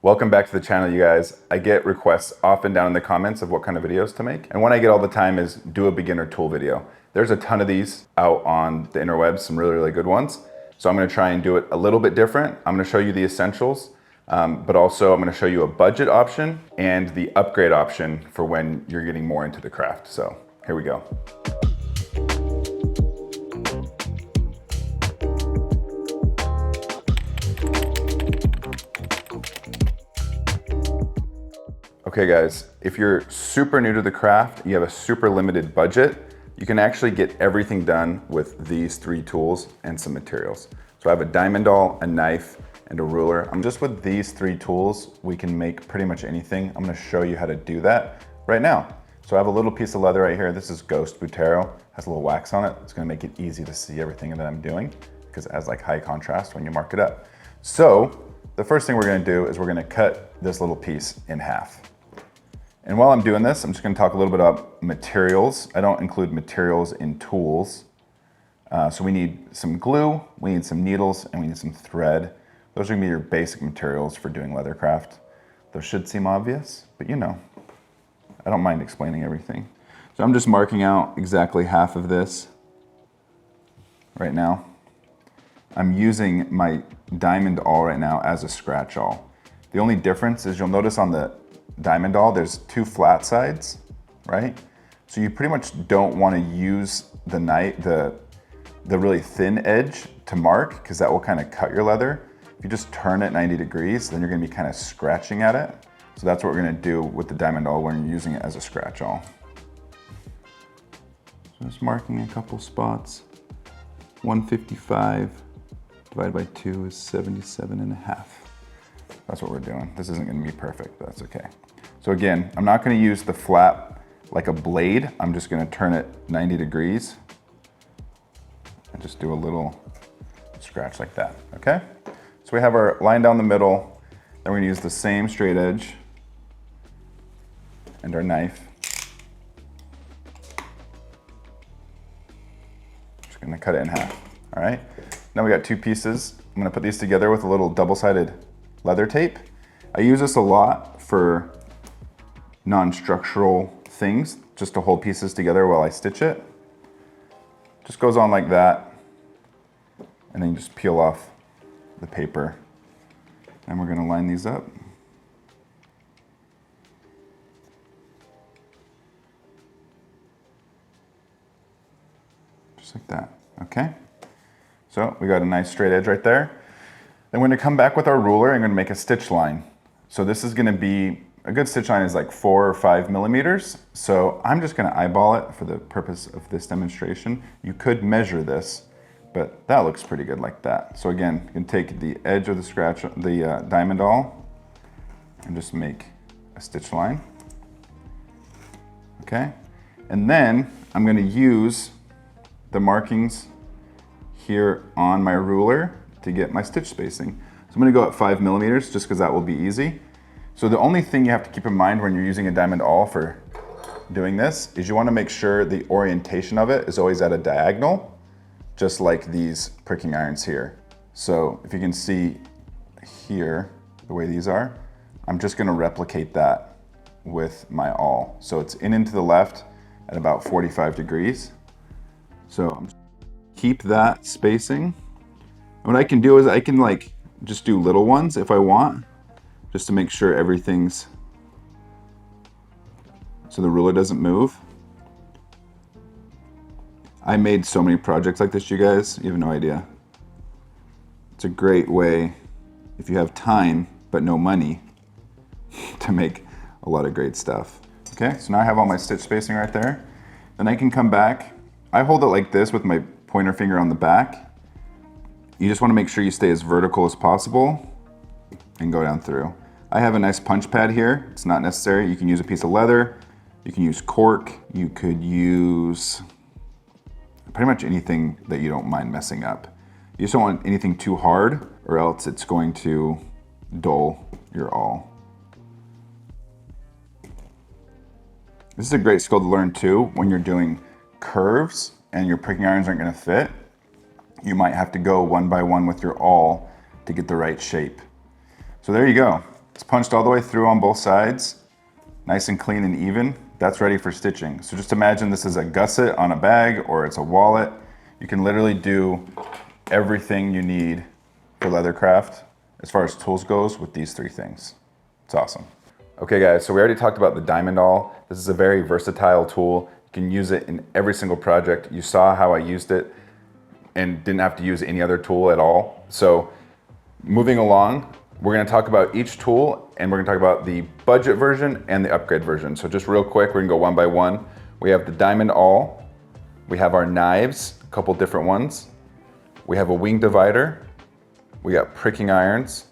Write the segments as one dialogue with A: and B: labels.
A: Welcome back to the channel, you guys. I get requests often down in the comments of what kind of videos to make. And one I get all the time is do a beginner tool video. There's a ton of these out on the interwebs, some really good ones. So I'm gonna try and do it a little bit different. I'm gonna show you the essentials, but also I'm gonna show you a budget option and the upgrade option for when you're getting more into the craft. So here we go. Okay guys, if you're super new to the craft, you have a super limited budget, you can actually get everything done with these three tools and some materials. So I have a diamond awl, a knife, and a ruler. Just with these three tools, we can make pretty much anything. I'm gonna show you how to do that right now. So I have a little piece of leather right here. This is Ghost Butero, has a little wax on it. It's gonna make it easy to see everything that I'm doing because it has like high contrast when you mark it up. So the first thing we're gonna do is we're gonna cut this little piece in half. And while I'm doing this, I'm just gonna talk a little bit about materials. I don't include materials in tools. So we need some glue, we need some needles, and we need some thread. Those are gonna be your basic materials for doing leathercraft. Those should seem obvious, but you know, I don't mind explaining everything. So I'm just marking out exactly half of this right now. I'm using my diamond awl right now as a scratch awl. The only difference is you'll notice on the diamond awl, there's two flat sides, right? So you pretty much don't want to use the really thin edge to mark because that will kind of cut your leather. If you just turn it 90 degrees, then you're going to be kind of scratching at it. So that's what we're going to do with the diamond awl when you're using it as a scratch awl. So just marking a couple spots. 155 divided by 2 is 77.5. That's what we're doing. This isn't gonna be perfect, but that's okay. So again, I'm not gonna use the flat like a blade. I'm just gonna turn it 90 degrees and just do a little scratch like that, okay? So we have our line down the middle, then we're gonna use the same straight edge and our knife. Just gonna cut it in half, all right? Now we got two pieces. I'm gonna put these together with a little double-sided leather tape. I use this a lot for non-structural things, just to hold pieces together while I stitch it. Just goes on like that, and then you just peel off the paper. And we're gonna line these up. Just like that, okay? So we got a nice straight edge right there. Then we're gonna come back with our ruler and I'm gonna make a stitch line. So this is gonna be, a good stitch line is like 4 or 5 millimeters. So I'm just gonna eyeball it for the purpose of this demonstration. You could measure this, but that looks pretty good like that. So again, you can take the edge of the diamond awl and just make a stitch line. Okay, and then I'm gonna use the markings here on my ruler to get my stitch spacing. So I'm gonna go at 5 millimeters just because that will be easy. So the only thing you have to keep in mind when you're using a diamond awl for doing this is you wanna make sure the orientation of it is always at a diagonal, just like these pricking irons here. So if you can see here, the way these are, I'm just gonna replicate that with my awl. So it's in and to the left at about 45 degrees. So keep that spacing. What I can do is I can like just do little ones if I want, just to make sure everything's, so the ruler doesn't move. I made so many projects like this, you guys, you have no idea. It's a great way, if you have time but no money, to make a lot of great stuff. Okay, so now I have all my stitch spacing right there. Then I can come back. I hold it like this with my pointer finger on the back. You just want to make sure you stay as vertical as possible and go down through. I have a nice punch pad here. It's not necessary. You can use a piece of leather. You can use cork. You could use pretty much anything that you don't mind messing up. You just don't want anything too hard or else it's going to dull your awl. This is a great skill to learn too when you're doing curves and your pricking irons aren't going to fit. You might have to go one by one with your awl to get the right shape. So there you go. It's punched all the way through on both sides, nice and clean and even. That's ready for stitching. So just imagine this is a gusset on a bag or it's a wallet. You can literally do everything you need for leathercraft as far as tools goes with these three things. It's awesome. Okay guys, so we already talked about the diamond awl. This is a very versatile tool. You can use it in every single project. You saw how I used it and didn't have to use any other tool at all. So moving along, we're gonna talk about each tool and we're gonna talk about the budget version and the upgrade version. So just real quick, we're gonna go one by one. We have the diamond awl. We have our knives, a couple different ones. We have a wing divider. We got pricking irons,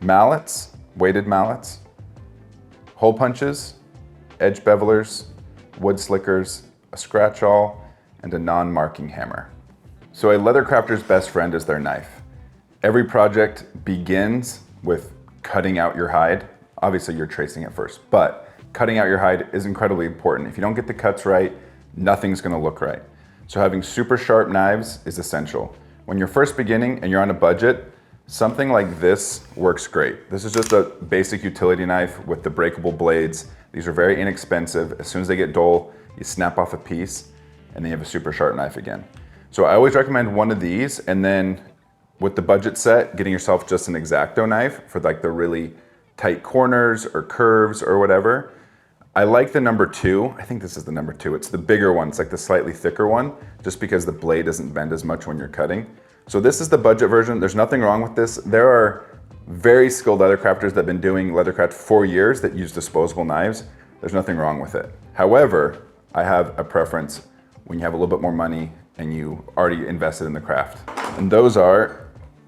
A: mallets, weighted mallets, hole punches, edge bevelers, wood slickers, a scratch awl, and a non-marking hammer. So a leather crafter's best friend is their knife. Every project begins with cutting out your hide. Obviously you're tracing it first, but cutting out your hide is incredibly important. If you don't get the cuts right, nothing's gonna look right. So having super sharp knives is essential. When you're first beginning and you're on a budget, something like this works great. This is just a basic utility knife with the breakable blades. These are very inexpensive. As soon as they get dull, you snap off a piece and then you have a super sharp knife again. So I always recommend one of these, and then with the budget set, getting yourself just an X-Acto knife for like the really tight corners or curves or whatever. I like the number 2. I think this is the number 2. It's the bigger one. It's like the slightly thicker one, just because the blade doesn't bend as much when you're cutting. So this is the budget version. There's nothing wrong with this. There are very skilled leather crafters that have been doing leathercraft for years that use disposable knives. There's nothing wrong with it. However, I have a preference when you have a little bit more money and you already invested in the craft. And those are,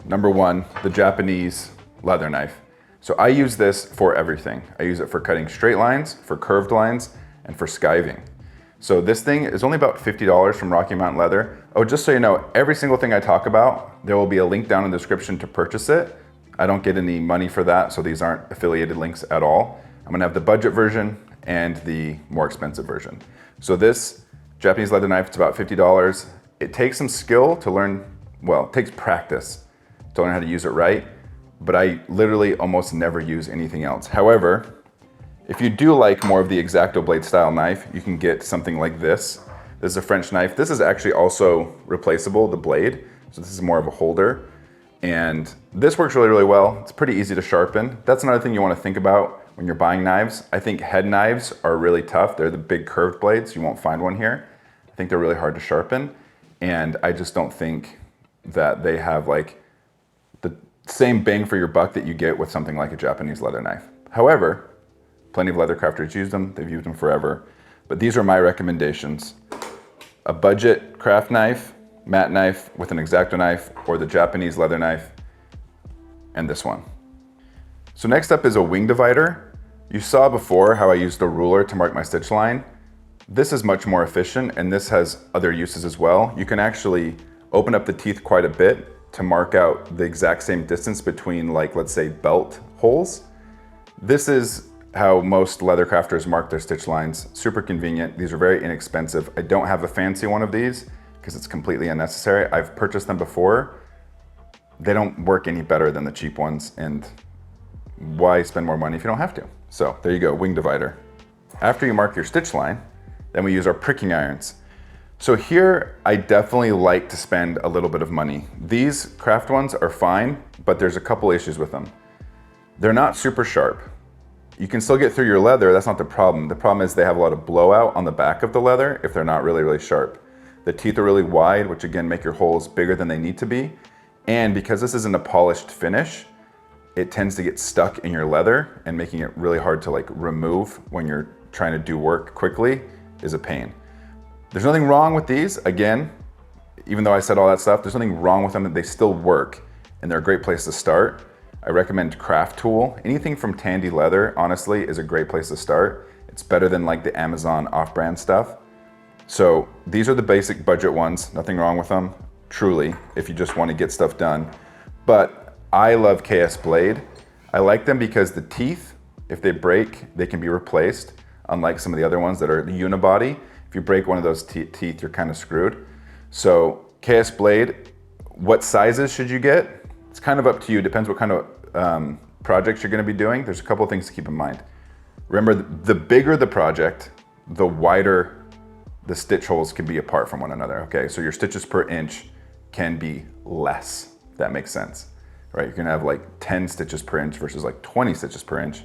A: number 1, the Japanese leather knife. So I use this for everything. I use it for cutting straight lines, for curved lines, and for skiving. So this thing is only about $50 from Rocky Mountain Leather. Oh, just so you know, every single thing I talk about, there will be a link down in the description to purchase it. I don't get any money for that, so these aren't affiliated links at all. I'm gonna have the budget version and the more expensive version. So this Japanese leather knife, it's about $50. It takes some skill to learn, well, it takes practice to learn how to use it right, but I literally almost never use anything else. However, if you do like more of the X-Acto blade style knife, you can get something like this. This is a French knife. This is actually also replaceable, the blade. So this is more of a holder. And this works really, really well. It's pretty easy to sharpen. That's another thing you want to think about when you're buying knives. I think head knives are really tough. They're the big curved blades. You won't find one here. I think they're really hard to sharpen. And I just don't think that they have like the same bang for your buck that you get with something like a Japanese leather knife. However, plenty of leather crafters use them. They've used them forever. But these are my recommendations. A budget craft knife, matte knife with an X-Acto knife, or the Japanese leather knife, and this one. So next up is a wing divider. You saw before how I used a ruler to mark my stitch line. This is much more efficient, and this has other uses as well. You can actually open up the teeth quite a bit to mark out the exact same distance between, like, let's say belt holes. This is how most leather crafters mark their stitch lines. Super convenient. These are very inexpensive. I don't have a fancy one of these because it's completely unnecessary. I've purchased them before. They don't work any better than the cheap ones, and why spend more money if you don't have to? So there you go, wing divider. After you mark your stitch line, then we use our pricking irons. So here, I definitely like to spend a little bit of money. These craft ones are fine, but there's a couple issues with them. They're not super sharp. You can still get through your leather, that's not the problem. The problem is they have a lot of blowout on the back of the leather if they're not really, really sharp. The teeth are really wide, which again make your holes bigger than they need to be. And because this isn't a polished finish, it tends to get stuck in your leather, and making it really hard to like remove when you're trying to do work quickly is a pain. There's nothing wrong with these. Again, even though I said all that stuff, there's nothing wrong with them. They still work, and they're a great place to start. I recommend Craft Tool. Anything from Tandy Leather, honestly, is a great place to start. It's better than like the Amazon off-brand stuff. So these are the basic budget ones. Nothing wrong with them, truly, if you just want to get stuff done. But I love KS Blade. I like them because the teeth, if they break, they can be replaced, unlike some of the other ones that are the unibody. If you break one of those teeth, you're kind of screwed. So KS Blade, what sizes should you get? It's kind of up to you. Depends what kind of projects you're gonna be doing, there's a couple of things to keep in mind. Remember, the bigger the project, the wider the stitch holes can be apart from one another, okay? So your stitches per inch can be less, if that makes sense, right? You're gonna have like 10 stitches per inch versus like 20 stitches per inch.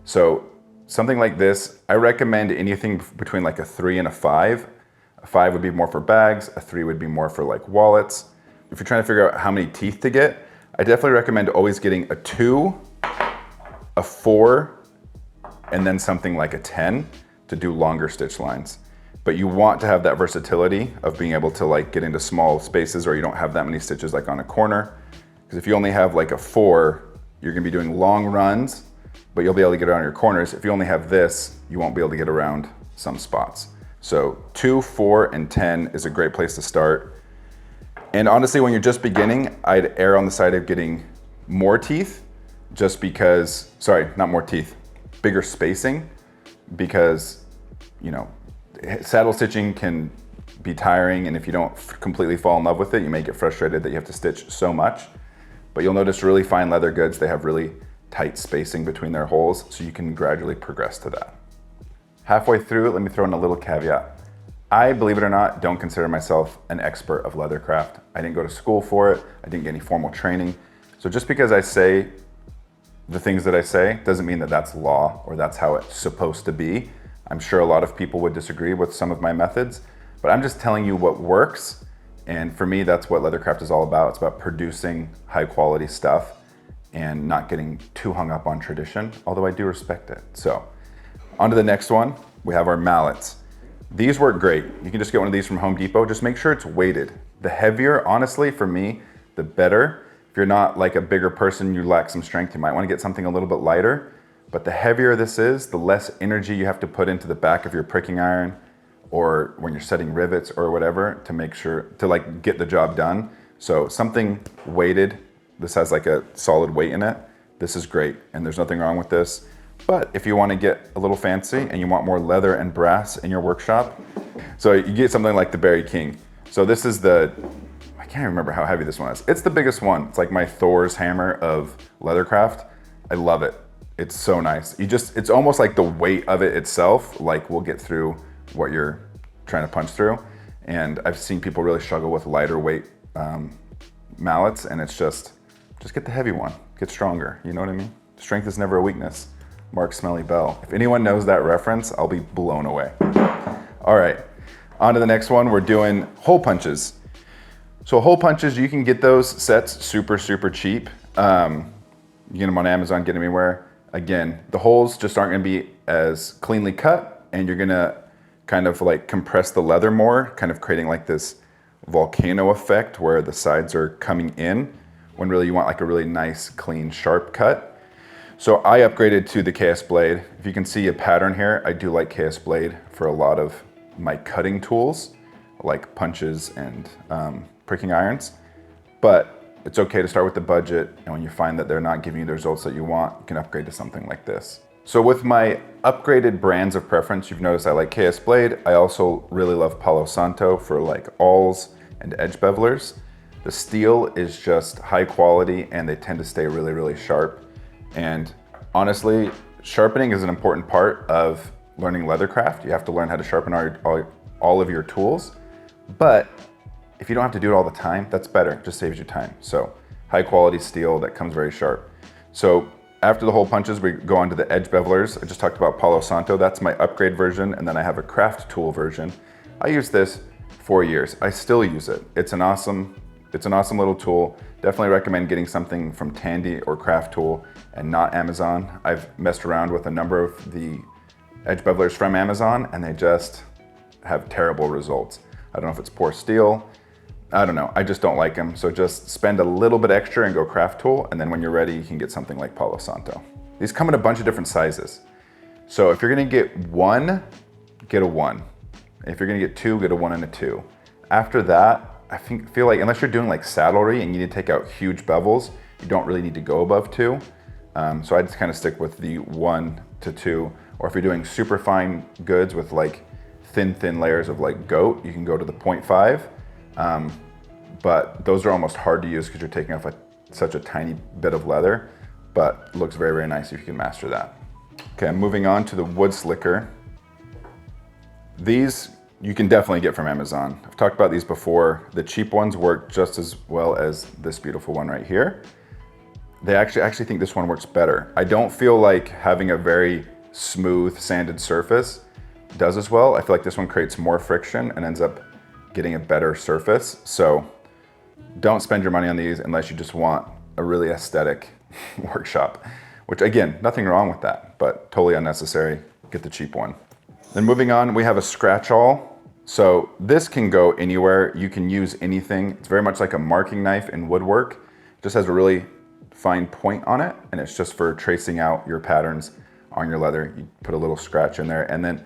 A: So something like this, I recommend anything between like a 3 and a 5. A 5 would be more for bags, a 3 would be more for like wallets. If you're trying to figure out how many teeth to get, I definitely recommend always getting a 2, a 4, and then something like a 10 to do longer stitch lines. But you want to have that versatility of being able to like get into small spaces, or you don't have that many stitches like on a corner. Because if you only have like a 4, you're gonna be doing long runs, but you'll be able to get around your corners. If you only have this, you won't be able to get around some spots. So 2, 4, and 10 is a great place to start. And honestly, when you're just beginning, I'd err on the side of getting more teeth, just because, sorry, not more teeth, bigger spacing, because, you know, saddle stitching can be tiring, and if you don't completely fall in love with it, you may get frustrated that you have to stitch so much. But you'll notice really fine leather goods, they have really tight spacing between their holes, so you can gradually progress to that. Halfway through, let me throw in a little caveat. I, believe it or not, don't consider myself an expert of leathercraft. I didn't go to school for it, I didn't get any formal training. So just because I say the things that I say doesn't mean that that's law or that's how it's supposed to be. I'm sure a lot of people would disagree with some of my methods, but I'm just telling you what works. And for me, that's what leathercraft is all about. It's about producing high quality stuff and not getting too hung up on tradition, although I do respect it. So on to the next one, we have our mallets. These work great. You can just get one of these from Home Depot. Just make sure it's weighted. The heavier, honestly, for me, the better. If you're not like a bigger person, you lack some strength, you might want to get something a little bit lighter. But the heavier this is, the less energy you have to put into the back of your pricking iron, or when you're setting rivets or whatever, to make sure to like get the job done. So something weighted, this has like a solid weight in it. This is great, and there's nothing wrong with this. But if you want to get a little fancy and you want more leather and brass in your workshop, so you get something like the Berry King. So this is I can't remember how heavy this one is. It's the biggest one. It's like my Thor's hammer of leathercraft. I love it. It's so nice. It's almost like the weight of it itself, like will get through what you're trying to punch through. And I've seen people really struggle with lighter weight mallets, and it's just get the heavy one, get stronger, you know what I mean? Strength is never a weakness. Mark Smelly Bell. If anyone knows that reference, I'll be blown away. All right, on to the next one. We're doing hole punches. So hole punches, you can get those sets super, super cheap. You get them on Amazon, get them anywhere. Again, the holes just aren't gonna be as cleanly cut, and you're gonna kind of like compress the leather more, kind of creating like this volcano effect where the sides are coming in, when really you want like a really nice, clean, sharp cut. So I upgraded to the KS Blade. If you can see a pattern here, I do like KS Blade for a lot of my cutting tools, like punches and pricking irons. But it's okay to start with the budget, and when you find that they're not giving you the results that you want, you can upgrade to something like this. So with my upgraded brands of preference, you've noticed I like KS Blade. I also really love Palo Santo for like awls and edge bevelers. The steel is just high quality, and they tend to stay really, really sharp. And honestly, sharpening is an important part of learning leathercraft. You have to learn how to sharpen all of your tools. But if you don't have to do it all the time, that's better, it just saves you time. So high quality steel that comes very sharp. So after the hole punches, we go on to the edge bevelers. I just talked about Palo Santo, that's my upgrade version, and then I have a craft tool version. I use this for years, I still use it. It's an awesome little tool. Definitely recommend getting something from Tandy or Craft Tool and not Amazon. I've messed around with a number of the edge bevelers from Amazon, and they just have terrible results. I don't know if it's poor steel, I don't know, I just don't like them. So just spend a little bit extra and go Craft Tool, and then when you're ready, you can get something like Palo Santo. These come in a bunch of different sizes. So if you're gonna get one, get a 1. If you're gonna get 2, get a 1 and a 2. After that, I feel like unless you're doing like saddlery and you need to take out huge bevels, you don't really need to go above 2. So I just kind of stick with the 1 to 2. Or if you're doing super fine goods with like thin layers of like goat, you can go to the 0.5. But those are almost hard to use because you're taking off such a tiny bit of leather. but it looks very, very nice if you can master that. Okay, I'm moving on to the wood slicker. These you can definitely get from Amazon. I've talked about these before. The cheap ones work just as well as this beautiful one right here. I actually think this one works better. I don't feel like having a very smooth sanded surface does as well. I feel like this one creates more friction and ends up getting a better surface. So don't spend your money on these unless you just want a really aesthetic workshop, which again, nothing wrong with that, but totally unnecessary. Get the cheap one. Then moving on, we have a scratch awl. So this can go anywhere. You can use anything. It's very much like a marking knife in woodwork. It just has a really fine point on it, and it's just for tracing out your patterns on your leather. You put a little scratch in there, and then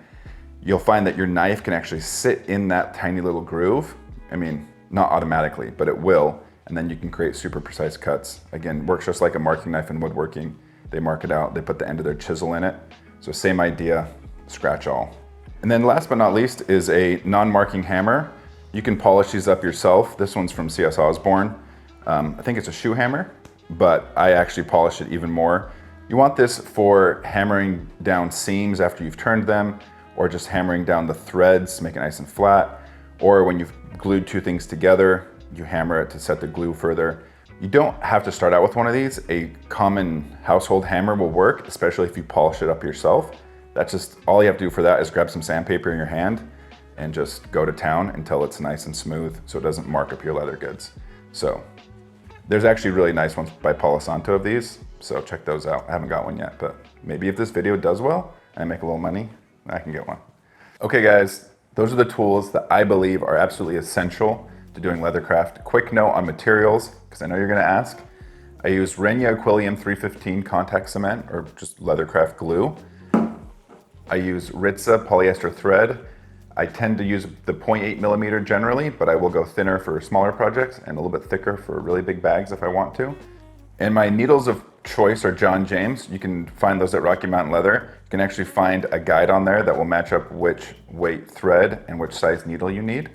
A: you'll find that your knife can actually sit in that tiny little groove. I mean, not automatically, but it will, and then you can create super precise cuts. Again, works just like a marking knife in woodworking. They mark it out, they put the end of their chisel in it. So same idea, scratch awl. And then last but not least is a non-marking hammer. You can polish these up yourself. This one's from C.S. Osborne. I think it's a shoe hammer, but I actually polish it even more. You want this for hammering down seams after you've turned them, or just hammering down the threads to make it nice and flat, or when you've glued two things together, you hammer it to set the glue further. You don't have to start out with one of these. A common household hammer will work, especially if you polish it up yourself. That's just, all you have to do for that is grab some sandpaper in your hand and just go to town until it's nice and smooth so it doesn't mark up your leather goods. So there's actually really nice ones by Palo Santo of these, so check those out. I haven't got one yet, but maybe if this video does well and I make a little money, I can get one. Okay guys, those are the tools that I believe are absolutely essential to doing leathercraft. Quick note on materials, because I know you're gonna ask. I use Renya Aquilium 315 contact cement, or just leathercraft glue. I use Ritza polyester thread. I tend to use the 0.8 millimeter generally, but I will go thinner for smaller projects and a little bit thicker for really big bags if I want to. And my needles of choice are John James. You can find those at Rocky Mountain Leather. You can actually find a guide on there that will match up which weight thread and which size needle you need.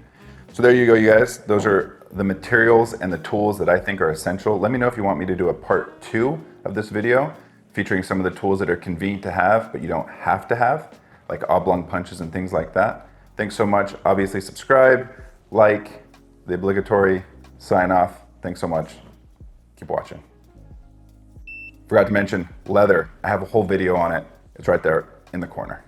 A: So there you go, you guys. Those are the materials and the tools that I think are essential. Let me know if you want me to do a part 2 of this video, featuring some of the tools that are convenient to have, but you don't have to have, like oblong punches and things like that. Thanks so much. Obviously subscribe, like, the obligatory sign off. Thanks so much. Keep watching. Forgot to mention leather. I have a whole video on it. It's right there in the corner.